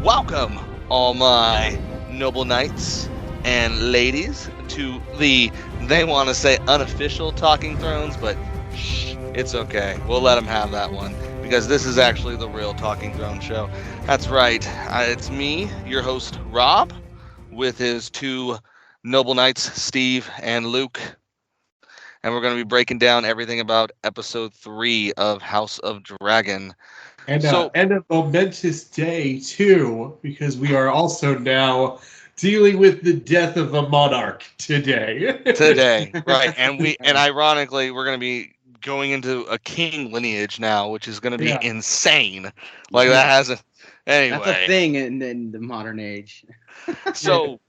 Welcome, all my noble knights and ladies, to the, they want to say unofficial Talking Thrones, but shh, it's okay. We'll let them have that one, because this is actually the real Talking Thrones show. That's right. It's me, your host, Rob, with his two noble knights, Steve and Luke. And we're going to be breaking down everything about episode 3 of House of Dragon. And, So, and a momentous day, too, because we are also now dealing with the death of a monarch today. today, right? And ironically, we're going to be going into a king lineage now, which is going to be Yeah. insane. Like, that Yeah, hasn't. that's a Anyway, thing in the modern age. so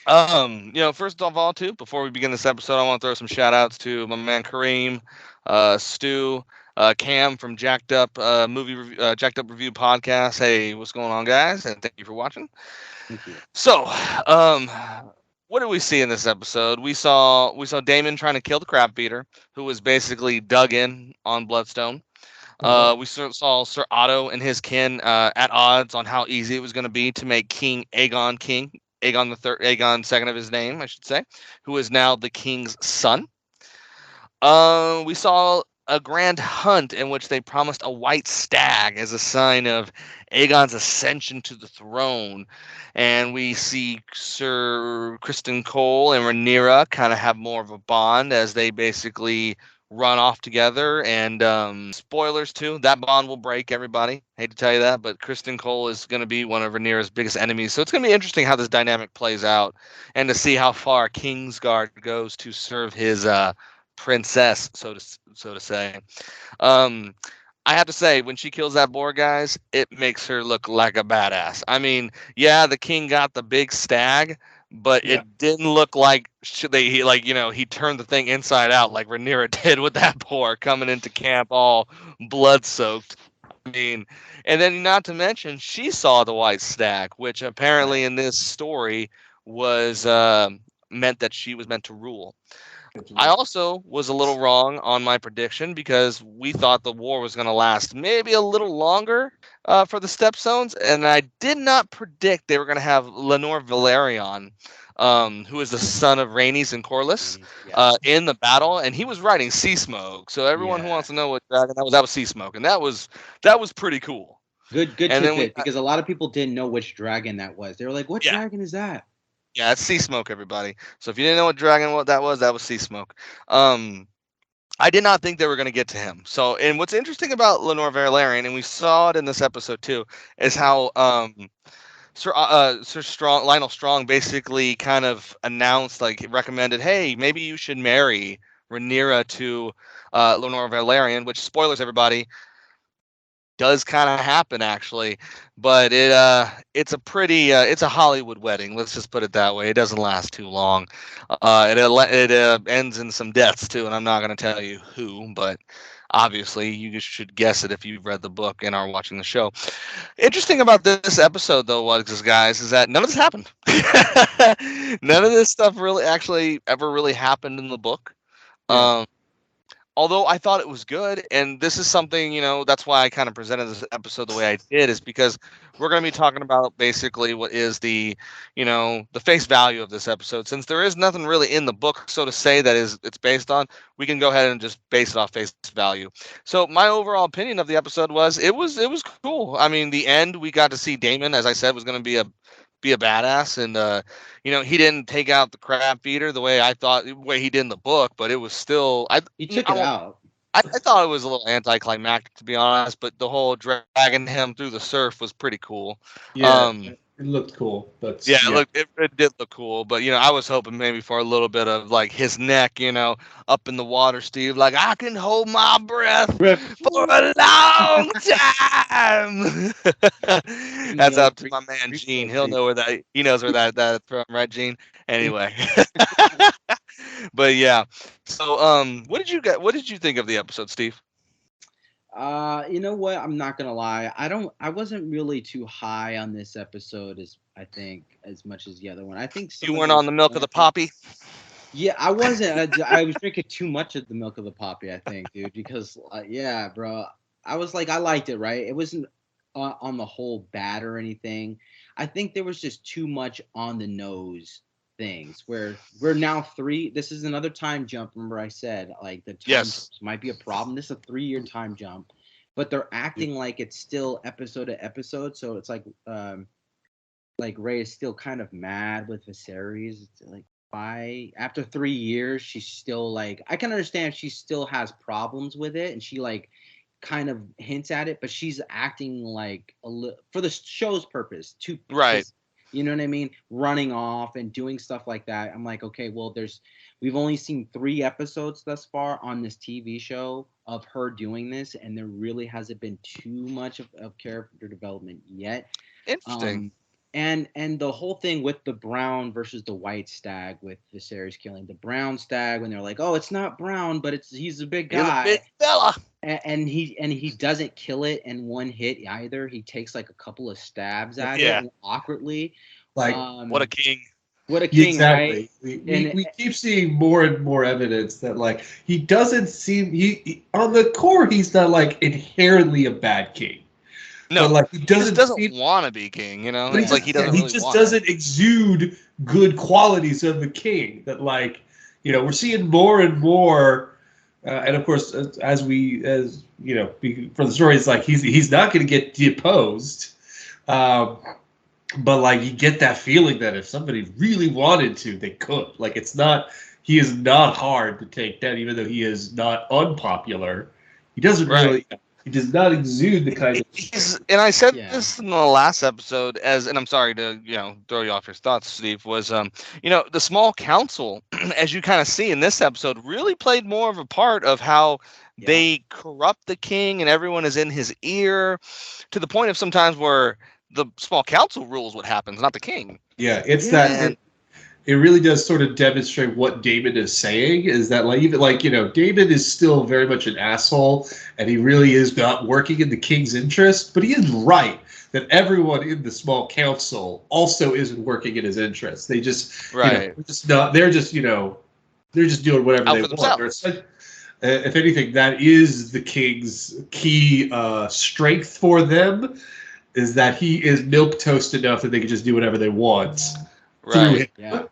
first of all, too, before we begin this episode, I want to throw some shout outs to my man Kareem, Stu, Cam from Jacked Up Review podcast. Hey, what's going on, guys? And thank you for watching. Thank you. So, what did we see in this episode? We saw Daemon trying to kill the Crabfeeder, who was basically dug in on Bloodstone. We saw Sir Otto and his kin at odds on how easy it was going to be to make King Aegon king. Aegon the third, Aegon second of his name, I should say, who is now the king's son. We saw a grand hunt in which they promised a white stag as a sign of Aegon's ascension to the throne. And we see Sir Kristen Cole and Rhaenyra kind of have more of a bond as they basically run off together. And spoilers too, that bond will break, everybody. Hate to tell you that, but Kristen Cole is going to be one of Rhaenyra's biggest enemies. So it's going to be interesting how this dynamic plays out and to see how far Kingsguard goes to serve his princess, so to say. I have to say, when she kills that boar, guys, it makes her look like a badass. I mean, yeah, the king got the big stag, but Yeah. it didn't look like he turned the thing inside out like Rhaenyra did with that boar coming into camp all blood soaked. I mean, and then not to mention, she saw the white stag, which apparently in this story was meant that she was meant to rule. I also was a little wrong on my prediction because we thought the war was going to last maybe a little longer for the Stepstones, and I did not predict they were going to have Lenore Valerion, who is the son of Rhaenys and Corlys, in the battle, and he was riding Sea Smoke. So everyone who wants to know what dragon that was Sea Smoke, and that was pretty cool. Good And then tidbit, because a lot of people didn't know which dragon that was. They were like, "What dragon is that?" Yeah, it's Sea Smoke, everybody. So if you didn't know what that was Sea Smoke. I did not think they were going to get to him. So, and what's interesting about Lenore Valerian, and we saw it in this episode too, is how Sir Lionel Strong basically kind of announced, like, recommended, hey, maybe you should marry Rhaenyra to Lenore Valerian, which, spoilers, everybody, does kind of happen actually, but it's a Hollywood wedding. Let's just put it that way. It doesn't last too long. It ends in some deaths too, and I'm not going to tell you who, but obviously you should guess it if you've read the book and are watching the show. Interesting about this episode though, guys, is that none of this happened. None of this stuff really actually ever really happened in the book. Although I thought it was good, and this is something, that's why I kind of presented this episode the way I did, is because we're going to be talking about basically what is the face value of this episode. Since there is nothing really in the book, so to say, it's based on, we can go ahead and just base it off face value. So my overall opinion of the episode was, it was cool. I mean, the end, we got to see Daemon, as I said, was going to be a badass, and he didn't take out the Crabfeeder the way he did in the book, but it was still He took it out. I thought it was a little anticlimactic, to be honest, but the whole dragging him through the surf was pretty cool. Yeah, it looked cool. But It did look cool, but I was hoping maybe for a little bit of like his neck, up in the water, Steve. Like, I can hold my breath for a long time. That's up to my man Gene. He knows where that's from, right, Gene? Anyway. But yeah. So what did you think of the episode, Steve? You know what? I'm not gonna lie. I wasn't really too high on this episode as much as the other one. I think you weren't on the milk of the poppy. Yeah, I wasn't. I was drinking too much of the milk of the poppy, I think, dude. Because bro, I was like, I liked it, right? It wasn't. on the whole bad or anything. I think there was just too much on the nose things where we're now three. This is another time jump. Remember, I said like the time Yes. might be a problem. This is a 3-year time jump, but they're acting like it's still episode to episode. So it's like Rey is still kind of mad with Viserys. It's like why after 3 years she's still like I can understand she still has problems with it and she like kind of hints at it, but she's acting like for the show's purpose to Right. you know what I mean, running off and doing stuff like that. I'm like, okay, well, we've only seen 3 episodes thus far on this TV show of her doing this, and there really hasn't been too much of character development yet. Interesting. And the whole thing with the brown versus the white stag with Viserys killing the brown stag when they're like, oh, it's not brown, but he's a big guy. He's a big fella. And he doesn't kill it in one hit either. He takes like a couple of stabs at it awkwardly. Like what a king! What a king! Exactly. Right? We keep seeing more and more evidence that like he doesn't seem he on the core he's not like inherently a bad king. No, but, like he just doesn't want to be king. You know, it's like he doesn't. He really just want doesn't exude good qualities of the king. That like we're seeing more and more. And of course, as for the story, it's like he's not going to get deposed, but like you get that feeling that if somebody really wanted to, they could. Like he is not hard to take down, even though he is not unpopular. He doesn't really. He does not exude the kind of. And I said this in the last episode, and I'm sorry to throw you off your thoughts, Steve. Was the small council, as you kind of see in this episode, really played more of a part of how they corrupt the king, and everyone is in his ear, to the point of sometimes where the small council rules what happens, not the king. Yeah, it's that. It really does sort of demonstrate what Daemon is saying, is that Daemon is still very much an asshole, and he really is not working in the king's interest, but he is right that everyone in the small council also isn't working in his interest. They just they're just doing whatever they want. If anything, that is the king's key strength for them, is that he is milquetoast enough that they can just do whatever they want. Right. Yeah.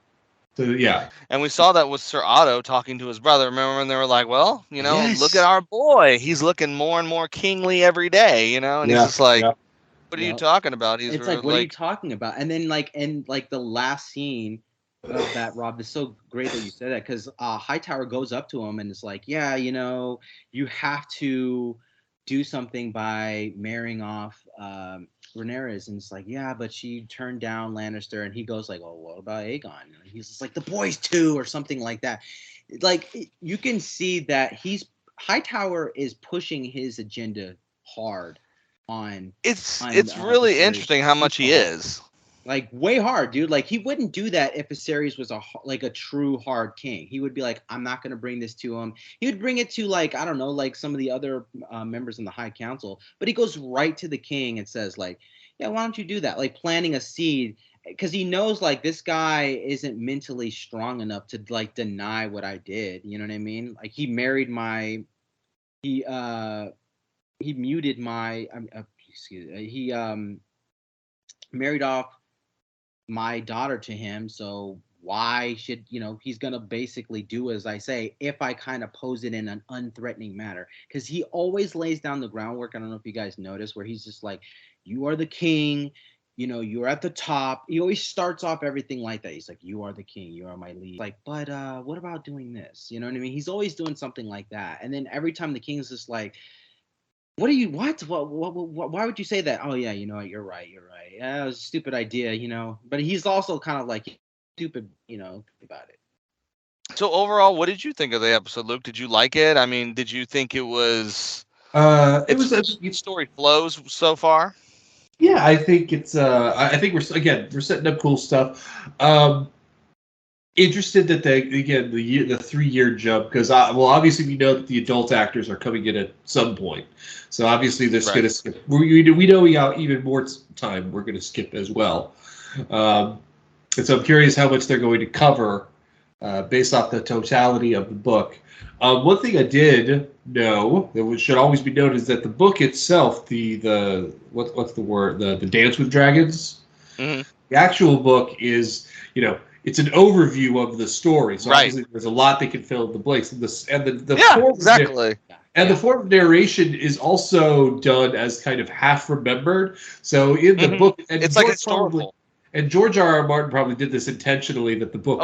So, yeah. And we saw that with Sir Otto talking to his brother. Remember when they were like, well, look at our boy. He's looking more and more kingly every day, and he's just like, what are you talking about? It's like, what are you talking about? And then the last scene of that, Rob, is so great that you said that, because Hightower goes up to him and is like, yeah, you have to do something by marrying off Rhaenyra, and it's like, yeah, but she turned down Lannister, and he goes like, oh, what about Aegon? And he's just like, the boys too, or something like that. Like, you can see that Hightower is pushing his agenda hard on. It's really interesting how much he is. Like, way hard, dude. Like, he wouldn't do that if Viserys was a true hard king. He would be like, I'm not going to bring this to him. He would bring it to, like, I don't know, like some of the other members in the High Council. But he goes right to the king and says, like, yeah, why don't you do that? Like, planting a seed. Because he knows, like, this guy isn't mentally strong enough to, like, deny what I did. You know what I mean? Like, he married he muted my, he married off my daughter to him, so why should he's gonna basically do as I say if I kind of pose it in an unthreatening manner, because he always lays down the groundwork. I don't know if you guys notice, where he's just like, you are the king, you're at the top. He always starts off everything like that. He's like, you are the king, you are my lead. Like, but what about doing this? You know what I mean? He's always doing something like that, and then every time the king's just like, what why would you say that? Oh yeah, you're right. Yeah, it was a stupid idea, but he's also kind of like stupid, about it. So overall, what did you think of the episode, Luke? Did you like it? I mean, did you think it was story flows so far? Yeah, I think it's I think we're setting up cool stuff. Interested that the 3-year jump, because obviously we know that the adult actors are coming in at some point, so obviously they're going to skip. We know we got even more time. We're going to skip as well, and so I'm curious how much they're going to cover based off the totality of the book. One thing I did No, it should always be noted is that the book itself, what's the word, the Dance with Dragons, Mm-hmm. the actual book is, it's an overview of the story. So Right. obviously there's a lot they can fill in the blanks, and the Yeah, form exactly. and the form of narration is also done as kind of half remembered. So in the book, and it's like historical. And George R.R. Martin probably did this intentionally, that the book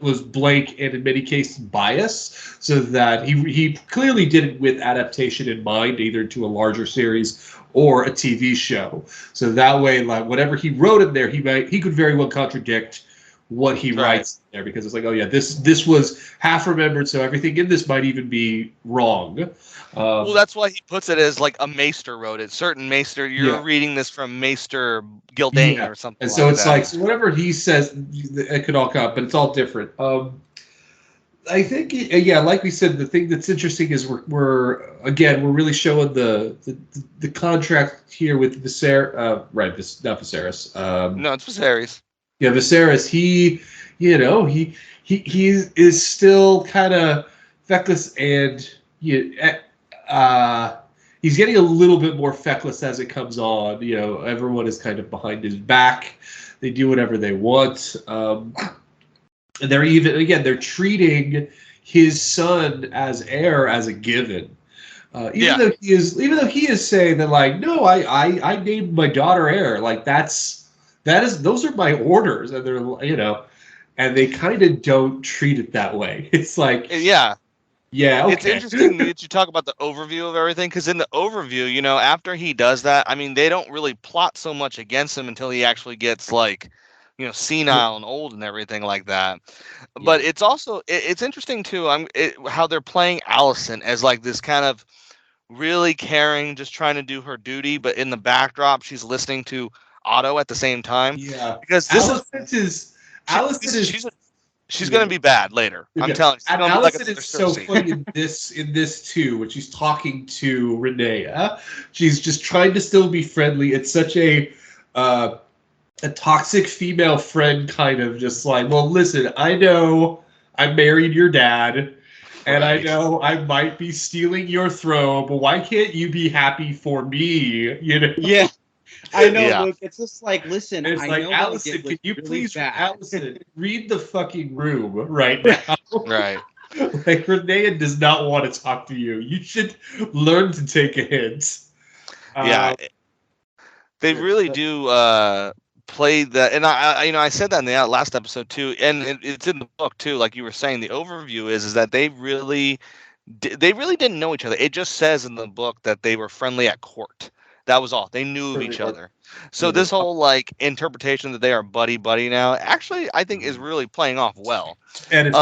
was blank and in many cases biased, so that he clearly did it with adaptation in mind, either to a larger series or a TV show. So that way, like whatever he wrote in there, he could very well contradict what he writes there, because it's like, oh yeah, this was half remembered, so everything in this might even be wrong. Well, that's why he puts it as like a maester wrote it. Certain maester, you're reading this from Maester Gildane or something. And so it's that. like, so whatever he says, it could all come up, but it's all different. I think, like we said, the thing that's interesting is we're really showing the contract here with Viserys. Right, this not Viserys. No, it's Viserys. Yeah, Viserys. He is still kind of feckless, and he's getting a little bit more feckless as it comes on. Everyone is kind of behind his back. They do whatever they want. And they're treating his son as heir as a given. Even though he is saying that, like, no, I named my daughter heir. Like those are my orders, and they're and they kind of don't treat it that way. It's like yeah, okay. It's interesting that you talk about the overview of everything, because in the overview, after he does that, I mean, they don't really plot so much against him until he actually gets like, senile and old and everything like that. Yeah. But it's also it's interesting too. How they're playing Alicent as like this kind of really caring, just trying to do her duty, but in the backdrop, she's listening to Otto at the same time. Yeah, because She's going to be bad later. I'm telling you. And Alicent is so funny in this too, when she's talking to Rhaenyra. She's just trying to still be friendly. It's such a toxic female friend, kind of just like, well, listen, I know I married your dad, and I know I might be stealing your throne, but why can't you be happy for me? Yeah. I know, Luke. It's just like, listen. It's I like, know Alicent, can you really please, Alicent, read the fucking room right now? Right. Like, Rhaenyra does not want to talk to you. You should learn to take a hint. They really do play that, and I said that in the last episode too, and it's in the book too. Like you were saying, the overview is that they really didn't know each other. It just says in the book that they were friendly at court. That was all. They knew of each other. So this whole like interpretation that they are buddy now, actually, I think is really playing off well. And it's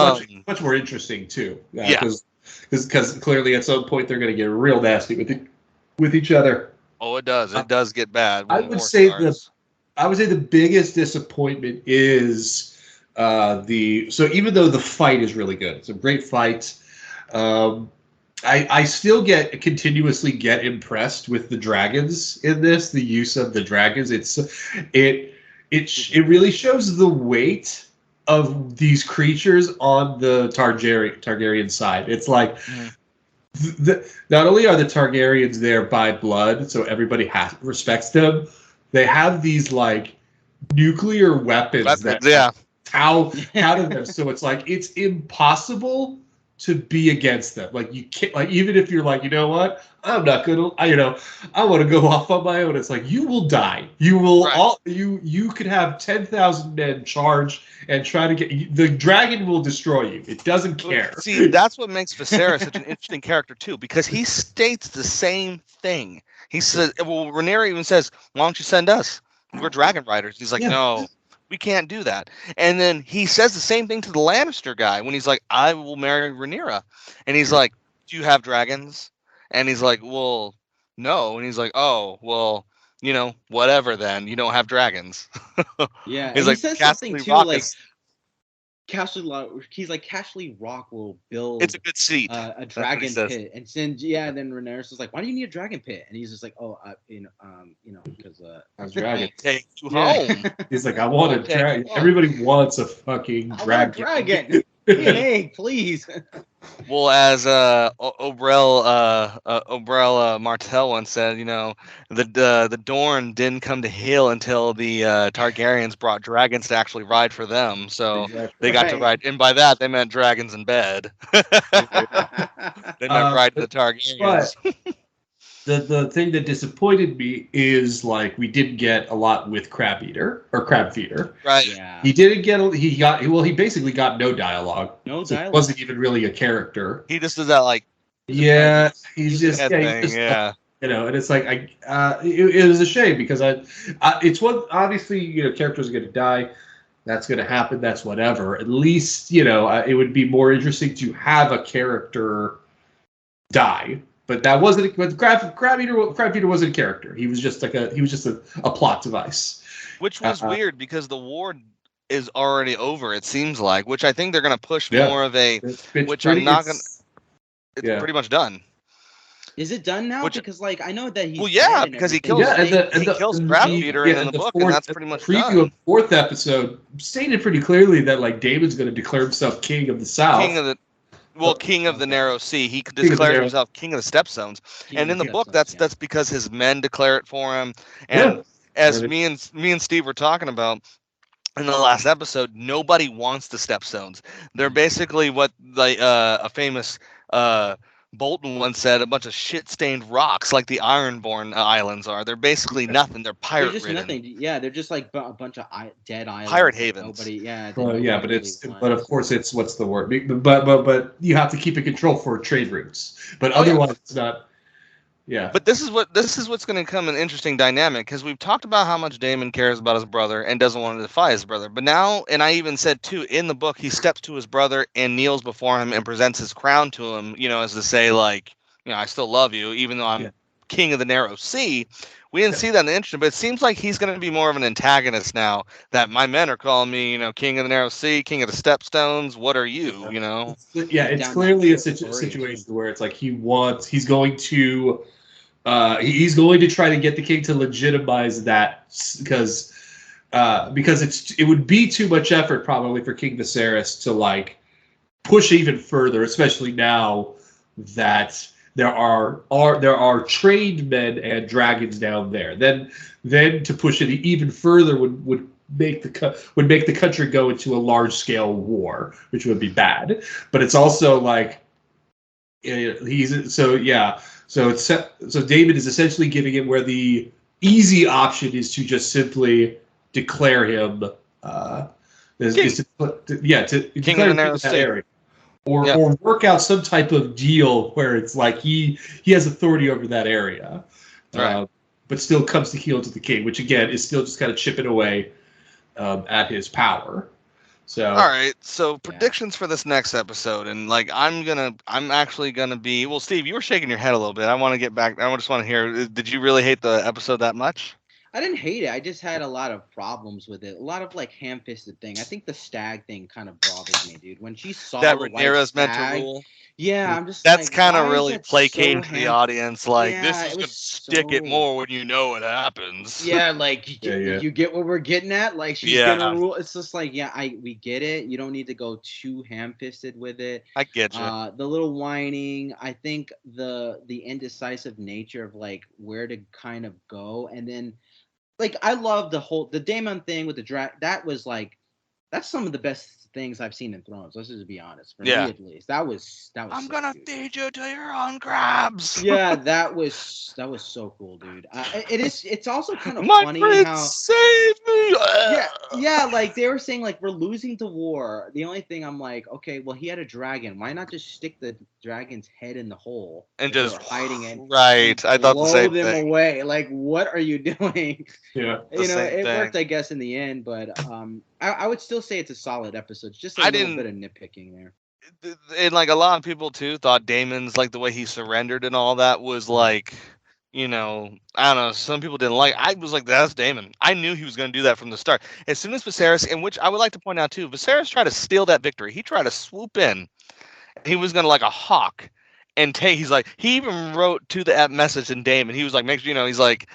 much more interesting too. Because clearly at some point they're going to get real nasty with each other. Oh, it does. It does get bad. I would say the biggest disappointment is so even though the fight is really good, it's a great fight. I still continuously get impressed with the dragons in this. The use of the dragons, it really shows the weight of these creatures on the Targaryen side. It's like not only are the Targaryens there by blood, so everybody respects them. They have these like nuclear weapons that out of them. So it's like it's impossible to be against them. Like you can't, like, even if you're like, you know what, I'm not gonna, I want to go off on my own. It's like, you will die. You will you could have 10,000 men charge and try to get, the dragon will destroy you. It doesn't care. See, that's what makes Viserys such an interesting character too, because he states the same thing. He says, well, Rhaenyra even says, why don't you send us? We're dragon riders. He's like, no, we can't do that. And then he says the same thing to the Lannister guy when he's like, I will marry Rhaenyra. And he's like, do you have dragons? And he's like, well, no. And he's like, oh, well, whatever then. You don't have dragons. Yeah. He's like, he says something too, like, he's like, Castle Rock will build. It's a good seat. A dragon pit, and then Rhaenyra is like, "Why do you need a dragon pit?" And he's just like, "Oh, because I'm dragon. Take you home." He's like, "I want a dragon. Everybody wants a fucking dragon. Dragon. Give me an egg, please." Well, as Oberel Martell once said, the Dorne didn't come to heal until the Targaryens brought dragons to actually ride for them. So Exactly. they got to Right. ride, and by that they meant dragons in bed. They meant riding the But Targaryens. the thing that disappointed me is like we didn't get a lot with Crabfeeder. Right. Yeah. He didn't get. He basically got no dialogue. No So he dialogue. wasn't even really a character. He just does that like Yeah, He's he's a head thing. just Yeah. and it's like it was a shame because it's what obviously characters are going to die. That's going to happen. That's whatever. At least it would be more interesting to have a character die. But that wasn't. But Crabfeeder wasn't a character. He was just a plot device. Which was weird because the war is already over. It seems like, which I think they're going to push more of a. Which I'm not going. It's pretty much done. Is it done now? Which, because like I know that he's because he kills Crabfeeder in the book, and that's pretty much preview done. of the fourth episode stated pretty clearly that like Daemon's going to declare himself king of the South. King of the Narrow Sea. He declares himself king of the Stepstones, and in the book, that's because his men declare it for him. And as me and Steve were talking about in the last episode, nobody wants the Stepstones. They're basically what a famous Bolton once said, a bunch of shit-stained rocks like the Ironborn Islands are. They're basically nothing. They're pirate-ridden. They're just nothing. Yeah, they're just like a bunch of dead islands. Pirate havens. Nobody. Yeah. But of course it's what's the word? But you have to keep it control for trade routes. But otherwise it's not. Yeah. But this is what's going to come an interesting dynamic, because we've talked about how much Daemon cares about his brother and doesn't want to defy his brother. But now, and I even said too in the book, he steps to his brother and kneels before him and presents his crown to him, as to say like, I still love you, even though I'm king of the Narrow Sea. We didn't see that in the intro, but it seems like he's going to be more of an antagonist now. That my men are calling me, king of the Narrow Sea, king of the Stepstones. What are you? It's clearly a situation where it's like he's going to. He's going to try to get the king to legitimize that because it would be too much effort probably for King Viserys to like push even further, especially now that there are trained men and dragons down there. Then to push it even further would make the country go into a large scale war, which would be bad. But it's also like So David is essentially giving him where the easy option is to just simply declare him king of that area, or work out some type of deal where it's like he has authority over that area, right. But still comes to heel to the king, which again is still just kind of chipping away at his power. So all right, so predictions for this next episode, and like I'm actually gonna be. Well, Steve, you were shaking your head a little bit. I want to get back. I just want to hear. Did you really hate the episode that much? I didn't hate it. I just had a lot of problems with it. A lot of like ham-fisted thing. I think the stag thing kind of bothered me, dude. When she saw that the Rhaenyra's white meant stag, to rule. Yeah, I'm just. That's like, kind of why is really that placating so to the audience. Like Yeah, this is it gonna was stick it so- more when you know what happens. Yeah, like you get what we're getting at. Like she's gonna rule. It's just like we get it. You don't need to go too ham-fisted with it. I get you. The little whining. I think the indecisive nature of like where to kind of go, and then like I love the Daemon thing with the drag. That was like that's some of the best things I've seen in Thrones. Let's just be honest. For me at least, that was. I'm gonna feed you to your own crabs. Yeah, that was so cool, dude. It's also kind of My funny friend how saved me. yeah, like they were saying like we're losing the war. The only thing I'm like, okay, well he had a dragon. Why not just stick the dragon's head in the hole and just hiding it? Right, I thought the same thing. Blow them away. Like, what are you doing? Yeah, it worked, I guess, in the end. But I would still say it's a solid episode. It's just a little bit of nitpicking there. And like a lot of people too thought Daemon's like the way he surrendered and all that was like, I don't know. Some people didn't like. I was like, that's Daemon. I knew he was going to do that from the start. As soon as Viserys, and which I would like to point out too, Viserys tried to steal that victory. He tried to swoop in. He was going to like a hawk And he's like, he even wrote to the message in Daemon. He was like, make sure, he's like,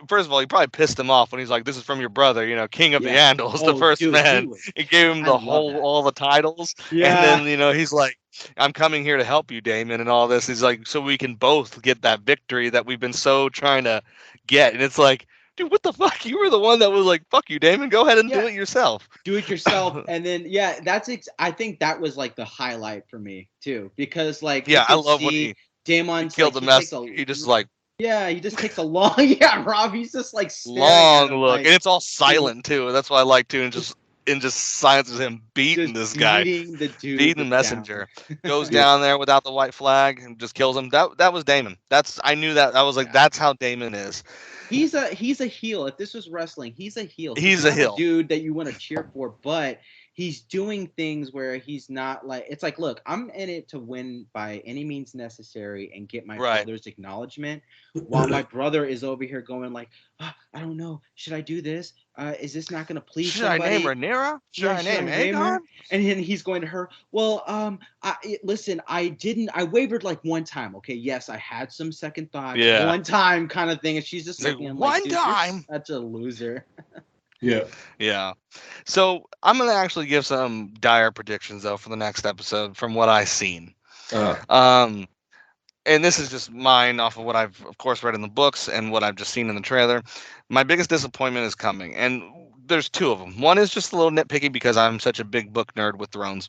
first of all, he probably pissed him off when he's like, this is from your brother, King of the Andals, the first dude, man. He gave him all the titles. Yeah. And then, he's like, I'm coming here to help you, Daemon, and all this. He's like, so we can both get that victory that we've been so trying to get. And it's like, dude, what the fuck? You were the one that was like, fuck you, Daemon. Go ahead and do it yourself. Do it yourself. And then, I think that was like the highlight for me too, because like, I love when he Daemon's killed the mess. He just like, he just takes a long, Rob, he's just like long look, and it's all silent too. That's what I like too, and just silences him beating this guy, beating the messenger. Goes down there without the white flag and just kills him. That was Daemon. I knew that. I was like, that's how Daemon is. He's a heel. If this was wrestling, he's a heel. He's a heel dude that you want to cheer for, but he's doing things where he's not like, it's like, look, I'm in it to win by any means necessary and get my brother's acknowledgement, while my brother is over here going like, I don't know, should I do this? Is this not going to please somebody? Should I name Rhaenyra? Should I name Aegon? And then he's going to her, well, listen, I wavered like one time. Okay, yes, I had some second thoughts. Yeah. One time kind of thing. And she's just looking at him like, one time. You're such a loser. Yeah. So I'm gonna actually give some dire predictions though for the next episode from what I've seen. And this is just mine off of what I've of course read in the books and what I've just seen in the trailer. My biggest disappointment is coming, and there's two of them. One is just a little nitpicky because I'm such a big book nerd with Thrones,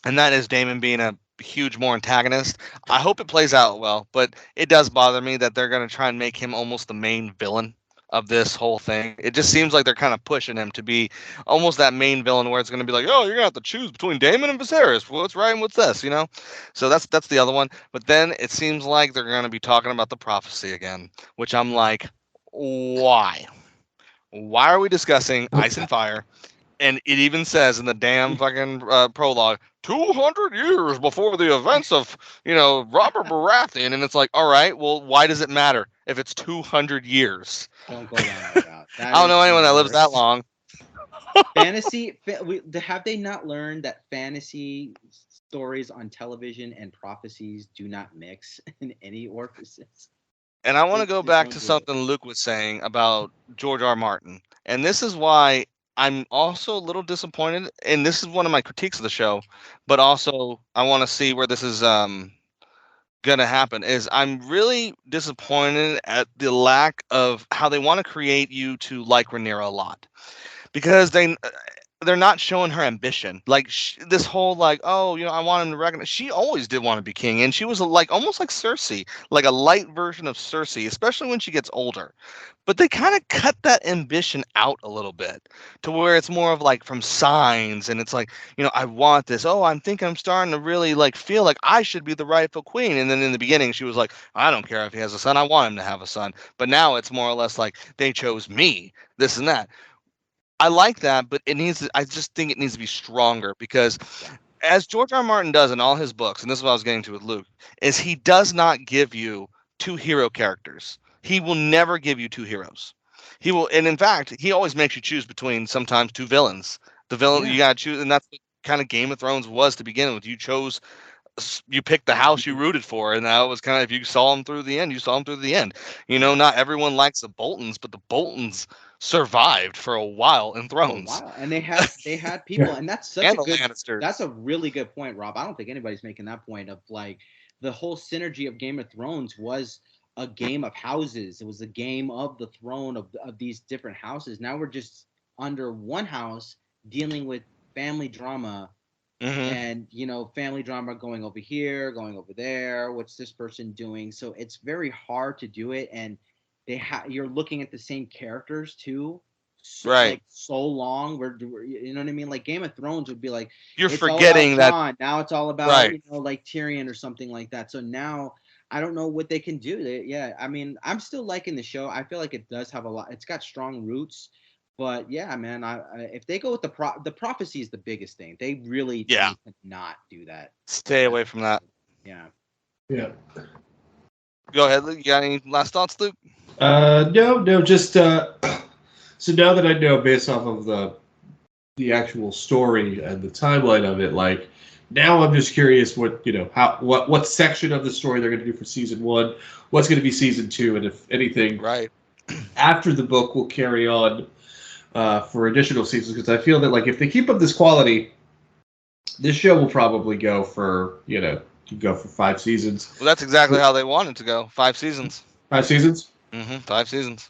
and that is Daemon being a huge more antagonist. I hope it plays out well, but it does bother me that they're gonna try and make him almost the main villain of this whole thing. It just seems like they're kind of pushing him to be almost that main villain where it's going to be like, oh, you're going to have to choose between Daemon and Viserys. What's right and what's this, So that's the other one. But then it seems like they're going to be talking about the prophecy again, which I'm like, why? Why are we discussing Ice and Fire? And it even says in the damn fucking prologue, 200 years before the events of, Robert Baratheon. And it's like, all right, well, why does it matter if it's 200 years? Don't go down that route. I don't know anyone that lives that long. Have they not learned that fantasy stories on television and prophecies do not mix in any orifices? And I want to go back to something Luke was saying about George R. Martin. And this is why I'm also a little disappointed, and this is one of my critiques of the show, but also I want to see where this is going to happen, is I'm really disappointed at the lack of how they want to create you to like Rhaenyra a lot, because they're not showing her ambition. Like this whole like, oh, I want him to recognize. She always did want to be king, and she was like almost like Cersei, like a light version of Cersei, especially when she gets older. But they kind of cut that ambition out a little bit to where it's more of like from signs, and it's like, I want this. Oh, I'm starting to really like feel like I should be the rightful queen. And then in the beginning, she was like, I don't care if he has a son. I want him to have a son. But now it's more or less like they chose me, this and that. I like that, but I just think it needs to be stronger, because as George R. R. Martin does in all his books, and this is what I was getting to with Luke, is he does not give you two hero characters. He will never give you two heroes. He will, and in fact, he always makes you choose between sometimes two villains. The villain you gotta choose, and that's what kind of Game of Thrones was to begin with. You picked the house you rooted for, and that was kind of, if you saw them through the end, you saw them through the end. Not everyone likes the Boltons, but the Boltons survived for a while in Thrones. And they had people, and that's such and a good. Lannisters. That's a really good point, Rob. I don't think anybody's making that point of like the whole synergy of Game of Thrones was a game of houses. It was a game of the throne of these different houses. Now we're just under one house dealing with family drama. And family drama going over here, going over there. What's this person doing? So it's very hard to do it, and you're looking at the same characters too, right? Like so long. We're you know what I mean? Like Game of Thrones would be like you're forgetting that Jon. Now it's all about like Tyrion or something like that. So now I don't know what they can do. I mean, I'm still liking the show. I feel like it does have a lot. It's got strong roots. But yeah, man, if they go with the prophecy is the biggest thing. They really need to not do that. Stay away from that. Yeah. Go ahead, Luke. You got any last thoughts, Luke? No, just so now that I know based off of the actual story and the timeline of it, like Now I'm just curious what section of the story they're going to do for season 1, what's going to be season 2, and if anything, right after the book will carry on for additional seasons. Because I feel that like if they keep up this quality, this show will probably go for 5 seasons. Well, that's exactly how they wanted to go. 5 seasons. 5 seasons. 5 seasons.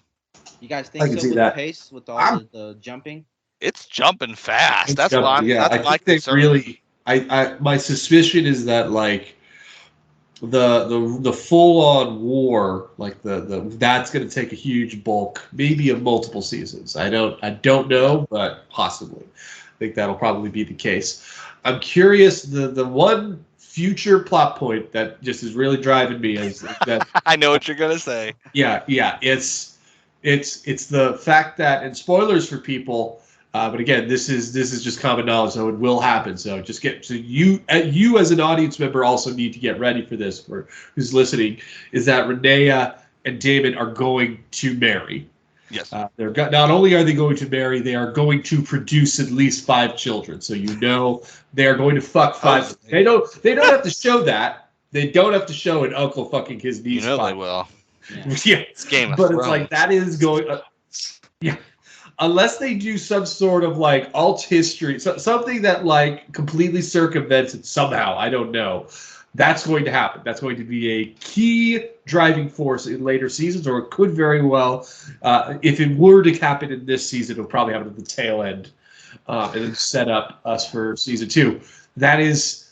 You guys I think can so see with that. the pace, with all the jumping? It's jumping fast. It's That's jumping, why. yeah. That's I my think they concern. really. My suspicion is that like the full on war, like that's going to take a huge bulk, maybe of multiple seasons. I don't know, but possibly. I think that'll probably be the case. I'm curious. The one future plot point that just is really driving me is that I know what you're gonna say. Yeah. It's the fact that, and spoilers for people, but again, this is just common knowledge, so it will happen. So you as an audience member also need to get ready for this. For who's listening, is that Rhaenyra and Daemon are going to marry. Yes. Not only are they going to marry, they are going to produce at least 5 children. So they are going to fuck 5. They don't have to show that. They don't have to show an uncle fucking his niece. They will. Yeah. It's Game of But Thrones. it's like that is going. Yeah. Unless they do some sort of like alt history, something that like completely circumvents it somehow. I don't know. That's going to happen. That's going to be a key driving force in later seasons, or it could very well, if it were to happen in this season, it'll probably happen at the tail end, and then set up us for season 2. That's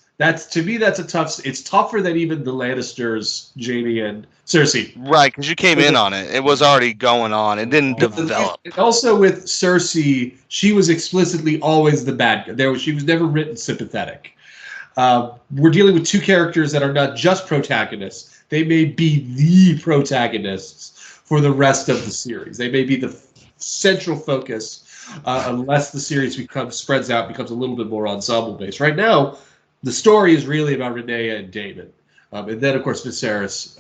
to me, that's a tough. It's tougher than even the Lannisters, Jaime and Cersei. Right, because you came in on it. It was already going on. It didn't develop. And also with Cersei, she was explicitly always the bad guy. She was never written sympathetic. We're dealing with 2 characters that are not just protagonists. They may be the protagonists for the rest of the series. They may be the central focus, unless the series spreads out, becomes a little bit more ensemble based. Right now, the story is really about Rhaenyra and Daemon, and then of course Viserys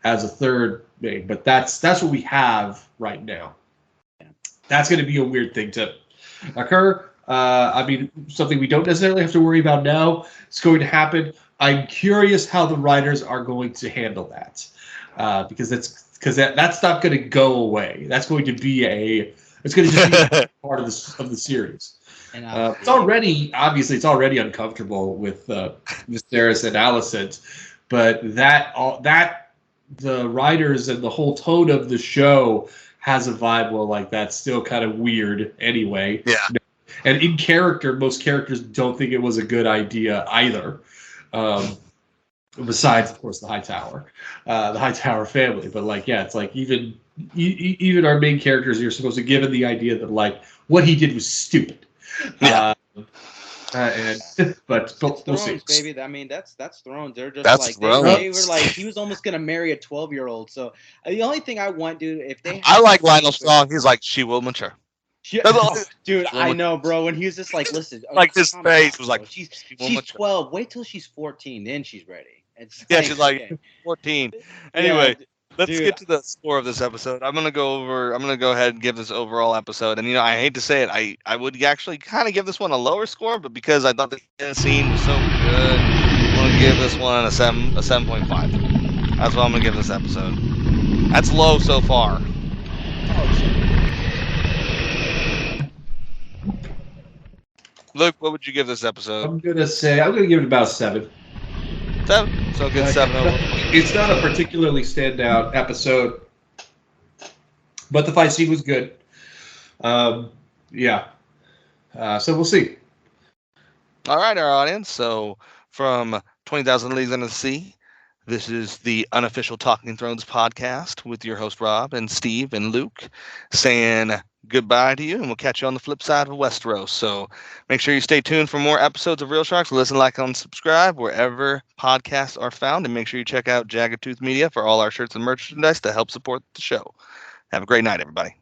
as a third main. But that's what we have right now. That's going to be a weird thing to occur. Something we don't necessarily have to worry about now. It's going to happen. I'm curious how the writers are going to handle that, because that's not going to go away. That's going to be it's going to just be part of the series. And it's already uncomfortable with Viserys and Alicent, but that the writers and the whole tone of the show has a vibe. Well, like that's still kind of weird anyway. Yeah. And in character, most characters don't think it was a good idea either. Besides, of course, the Hightower family. But like, yeah, it's like even our main characters, you're supposed to give it the idea that like what he did was stupid. Yeah. But we'll see. Baby. I mean, that's Thrones. They're just that's like they were like he was almost gonna marry a 12-year-old. So the only thing I want, dude, if they I like Lionel's song. He's like, she will mature. Yeah, dude, I know, bro. When he was just like, listen, like his face was like, she's 12. Wait till she's 14, then she's ready. She's like 14. Anyway, let's get to the score of this episode. I'm gonna go ahead and give this overall episode. And I hate to say it, I would actually kind of give this one a lower score, but because I thought the scene was so good, I'm gonna give this one a 7.5. That's what I'm gonna give this episode. That's low so far. Luke, what would you give this episode? I'm gonna give it about a 7. 7? So good 7 over. It's not a particularly standout episode, but the fight scene was good. Yeah. So we'll see. All right, our audience. So from 20,000 Leagues Under the Sea, this is the unofficial Talking Thrones podcast with your host Rob and Steve and Luke saying goodbye to you, and we'll catch you on the flip side of Westeros. So make sure you stay tuned for more episodes of Real Sharks. Listen, like, and subscribe wherever podcasts are found, and make sure you check out Jagged Tooth Media for all our shirts and merchandise to help support the show. Have a great night, everybody.